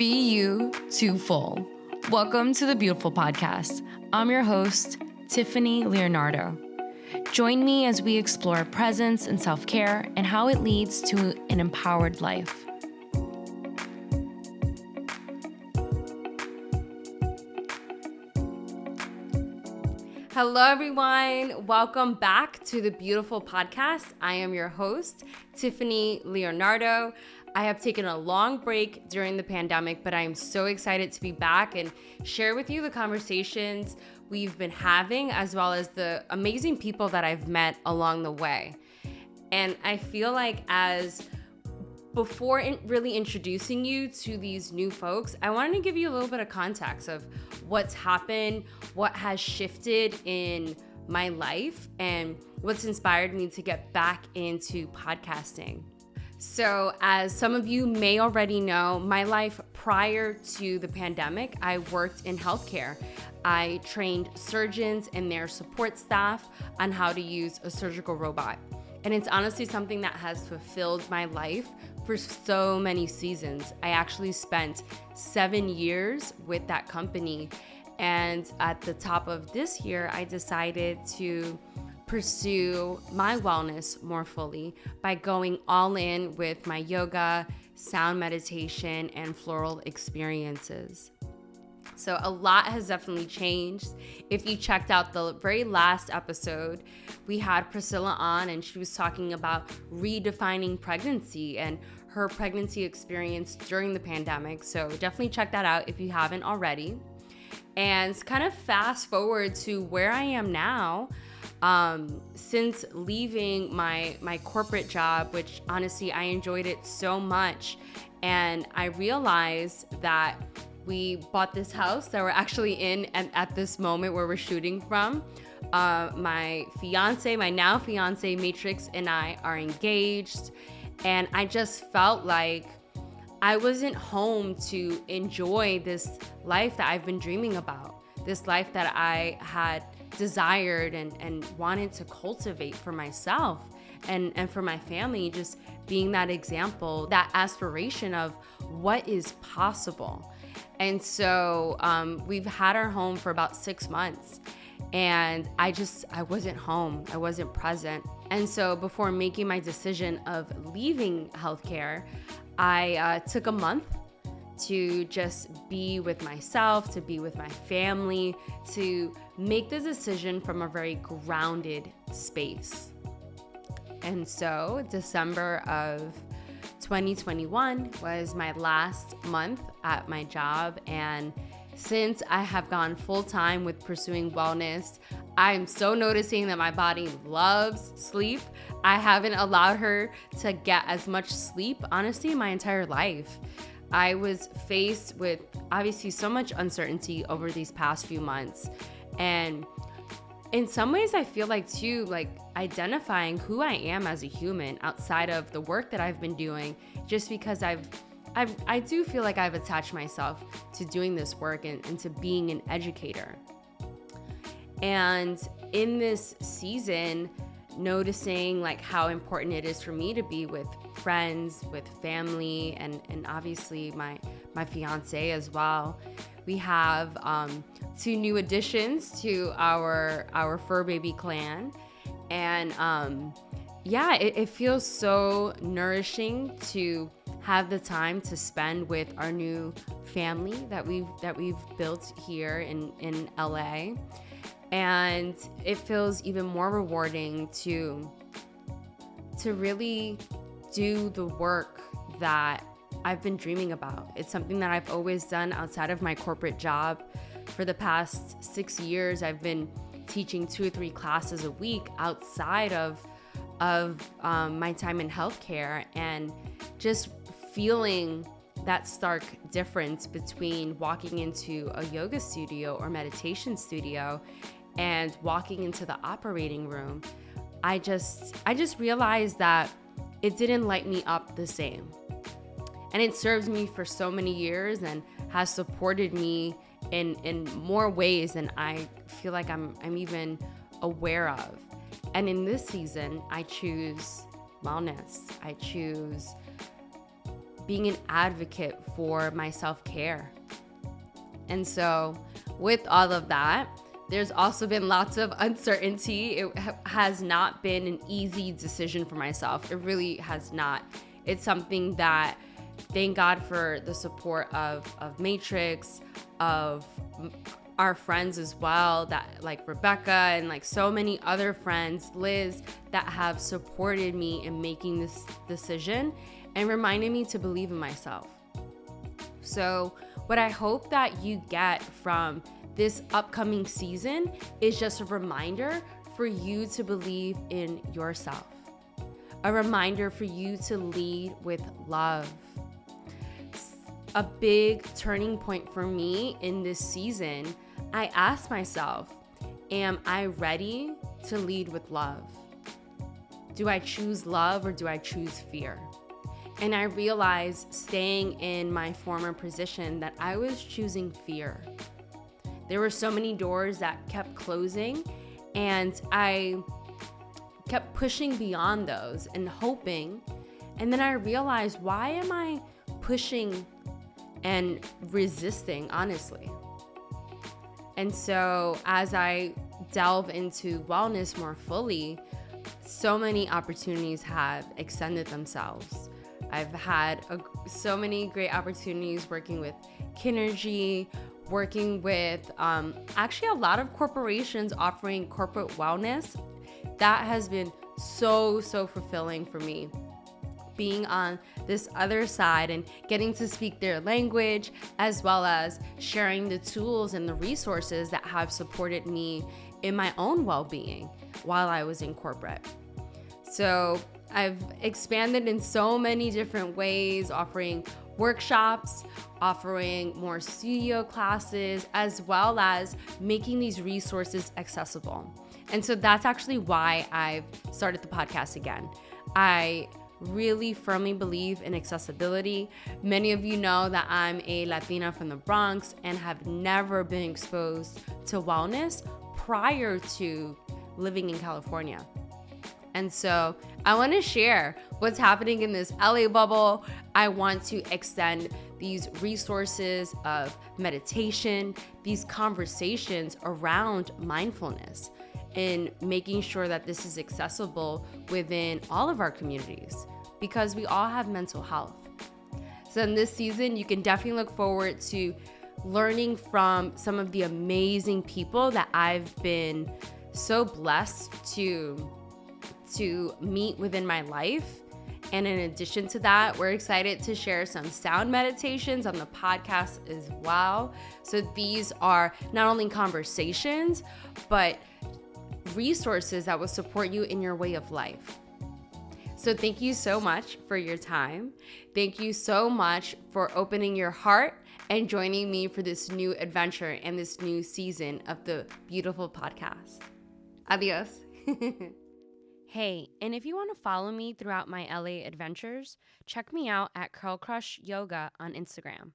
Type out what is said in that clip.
BeYouTooFull. Welcome to the BeYouTooFull Podcast. I'm your host, Tiffany Leonardo. Join me as we explore presence and self-care and how it leads to an empowered life. Hello, everyone. Welcome back to the BeYouTooFull Podcast. I am your host, Tiffany Leonardo. I have taken a long break during the pandemic, but I am so excited to be back and share with you the conversations we've been having, as well as the amazing people that I've met along the way. And I feel like before really introducing you to these new folks, I wanted to give you a little bit of context of what's happened, what has shifted in my life, and what's inspired me to get back into podcasting. So as some of you may already know, my life prior to the pandemic, I worked in healthcare. I trained surgeons and their support staff on how to use a surgical robot. And it's honestly something that has fulfilled my life for so many seasons. I actually spent 7 years with that company. And at the top of this year, I decided to pursue my wellness more fully by going all in with my yoga, sound meditation, and floral experiences. So a lot has definitely changed. If you checked out the very last episode, we had Priscilla on and she was talking about redefining pregnancy and her pregnancy experience during the pandemic. So definitely check that out if you haven't already. And kind of fast forward to where I am now. Since leaving my corporate job, which honestly, I enjoyed it so much. And I realized that we bought this house that we're actually in at this moment where we're shooting from. My now fiance, Matrix, and I are engaged. And I just felt like I wasn't home to enjoy this life that I've been dreaming about, this life that I had desired and wanted to cultivate for myself and for my family, just being that example, that aspiration of what is possible. And so we've had our home for about 6 months and I wasn't home. I wasn't present. And so before making my decision of leaving healthcare, I took a month to just be with myself, to be with my family, to make the decision from a very grounded space. And so December of 2021 was my last month at my job. And since I have gone full time with pursuing wellness, I'm so noticing that my body loves sleep. I haven't allowed her to get as much sleep, honestly, my entire life. I was faced with obviously so much uncertainty over these past few months. And in some ways, I feel like too, like identifying who I am as a human outside of the work that I've been doing, just because I do feel like I've attached myself to doing this work and to being an educator. And in this season, noticing like how important it is for me to be with friends, with family, and obviously my fiance as well. We have 2 new additions to our fur baby clan. And it feels so nourishing to have the time to spend with our new family that we've built here in LA. And it feels even more rewarding to really do the work that I've been dreaming about. It's something that I've always done outside of my corporate job. For the past 6 years, I've been teaching 2 or 3 classes a week outside of my time in healthcare, and just feeling that stark difference between walking into a yoga studio or meditation studio and walking into the operating room. I just realized that it didn't light me up the same. And it served me for so many years and has supported me in more ways than I feel like I'm even aware of. And in this season, I choose wellness. I choose being an advocate for my self-care. And so with all of that, there's also been lots of uncertainty. It has not been an easy decision for myself. It really has not. It's something that, thank God for the support of Matrix, of our friends as well, that like Rebecca and like so many other friends, Liz, that have supported me in making this decision and reminded me to believe in myself. So what I hope that you get from this upcoming season is just a reminder for you to believe in yourself. A reminder for you to lead with love. A big turning point for me in this season, I asked myself, am I ready to lead with love? Do I choose love or do I choose fear? And I realized, staying in my former position, that I was choosing fear. There were so many doors that kept closing, and I kept pushing beyond those and hoping. And then I realized, why am I pushing and resisting, honestly? And so as I delve into wellness more fully, so many opportunities have extended themselves. I've had so many great opportunities working with Kinergy, working with actually a lot of corporations offering corporate wellness. That has been so fulfilling for me. Being on this other side and getting to speak their language, as well as sharing the tools and the resources that have supported me in my own well-being while I was in corporate. So I've expanded in so many different ways, offering workshops, offering more studio classes, as well as making these resources accessible. And so that's actually why I've started the podcast again. I really firmly believe in accessibility. Many of you know that I'm a Latina from the Bronx and have never been exposed to wellness prior to living in California. And so I want to share what's happening in this LA bubble. I want to extend these resources of meditation, these conversations around mindfulness, and making sure that this is accessible within all of our communities, because we all have mental health. So in this season, you can definitely look forward to learning from some of the amazing people that I've been so blessed to meet within my life. And in addition to that, we're excited to share some sound meditations on the podcast as well. So these are not only conversations, but resources that will support you in your way of life. So thank you so much for your time. Thank you so much for opening your heart and joining me for this new adventure and this new season of the beautiful podcast. Adios. Hey, and if you want to follow me throughout my LA adventures, check me out at Curl Crush Yoga on Instagram.